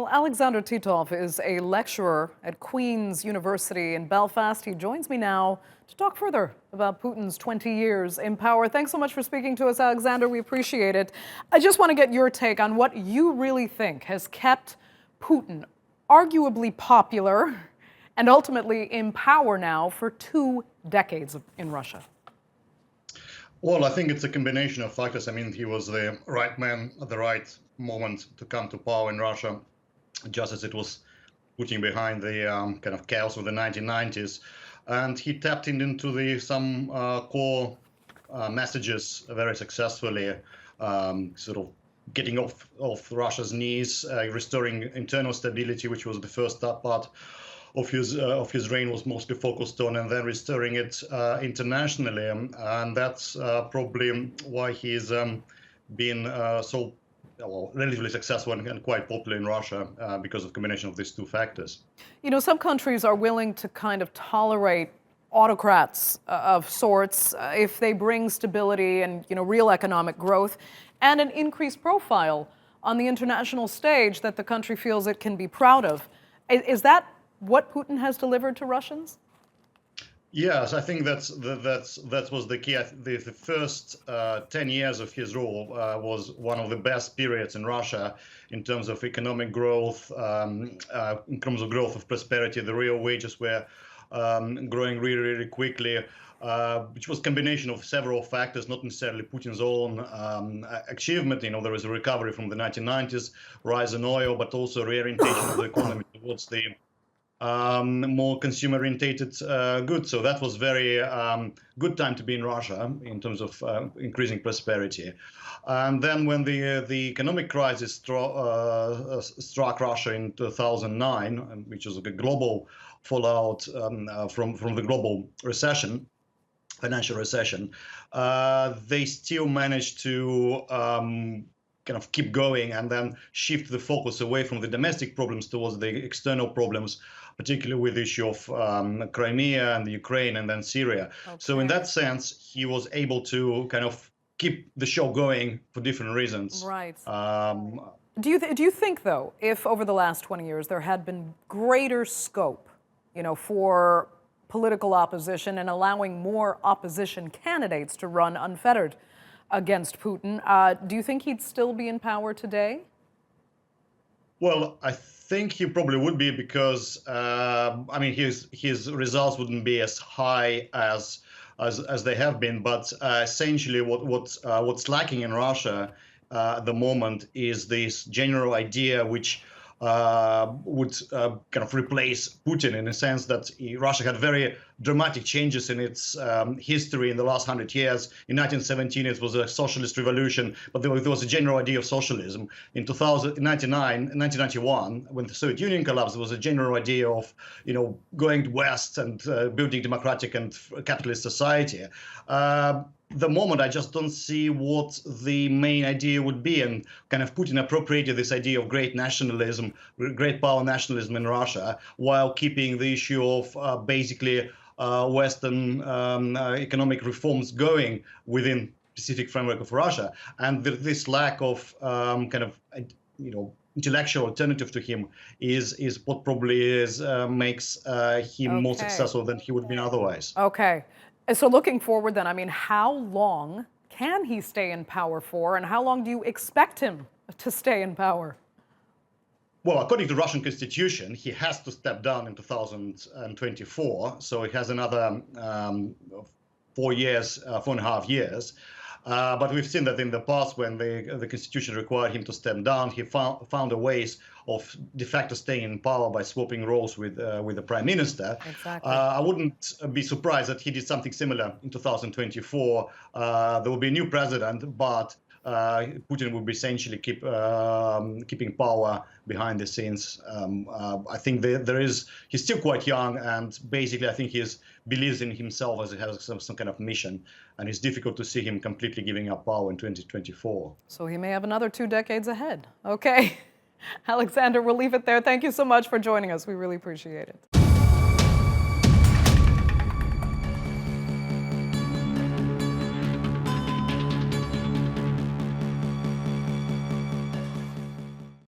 Well, Alexander Titov is a lecturer at Queen's University in Belfast. He joins me now to talk further about Putin's 20 years in power. Thanks so much for speaking to us, Alexander. We appreciate it. I just want to get your take on what you really think has kept Putin arguably popular and ultimately in power now for 2 decades in Russia. Well, I think it's a combination of factors. I mean, he was the right man at the right moment to come to power in Russia, just as it was putting behind the kind of chaos of the 1990s. And he tapped into some core messages very successfully, sort of getting off Russia's knees, restoring internal stability, which was the first part of his reign was mostly focused on, and then restoring it internationally. And that's probably why he's been so relatively successful and quite popular in Russia because of the combination of these two factors. You know, some countries are willing to kind of tolerate autocrats of sorts if they bring stability and, real economic growth and an increased profile on the international stage that the country feels it can be proud of. Is that what Putin has delivered to Russians? Yes, I think that was the key. The first 10 years of his rule was one of the best periods in Russia in terms of economic growth, in terms of growth of prosperity. The real wages were growing really, really quickly, which was a combination of several factors, not necessarily Putin's own achievement. There was a recovery from the 1990s, rise in oil, but also reorientation of the economy towards the more consumer-orientated goods. So that was very good time to be in Russia in terms of increasing prosperity. And then when the economic crisis struck Russia in 2009, which was a global fallout from the global recession, financial recession, they still managed to kind of keep going and then shift the focus away from the domestic problems towards the external problems, particularly with the issue of Crimea and the Ukraine and then Syria. Okay. So in that sense, he was able to kind of keep the show going for different reasons. Right. Do you think, though, if over the last 20 years there had been greater scope, for political opposition and allowing more opposition candidates to run unfettered against Putin, do you think he'd still be in power today? Well, I think he probably would be because, his results wouldn't be as high as they have been. But essentially, what's lacking in Russia at the moment is this general idea which would kind of replace Putin, in a sense that Russia had very dramatic changes in its history in the last 100 years. In 1917, it was a socialist revolution, but there was a general idea of socialism. In 1991, when the Soviet Union collapsed, there was a general idea of, going west and building democratic and capitalist society. The moment, I just don't see what the main idea would be. And kind of Putin appropriated this idea of great nationalism, great power nationalism in Russia, while keeping the issue of basically Western economic reforms going within specific framework of Russia. And this lack of intellectual alternative to him is what probably makes him more successful than he would have been otherwise. Okay. So looking forward then, how long can he stay in power for, and how long do you expect him to stay in power? Well, according to the Russian constitution, he has to step down in 2024. So he has another 4.5 years. But we've seen that in the past, when the constitution required him to step down, he found a ways of de facto staying in power by swapping roles with the prime minister. Exactly. I wouldn't be surprised that he did something similar in 2024. There will be a new president, but Putin will be essentially keeping power behind the scenes. I think he's still quite young, and basically I think he believes in himself as he has some kind of mission, and it's difficult to see him completely giving up power in 2024. So he may have another 2 decades ahead. Okay. Alexander, we'll leave it there. Thank you so much for joining us. We really appreciate it.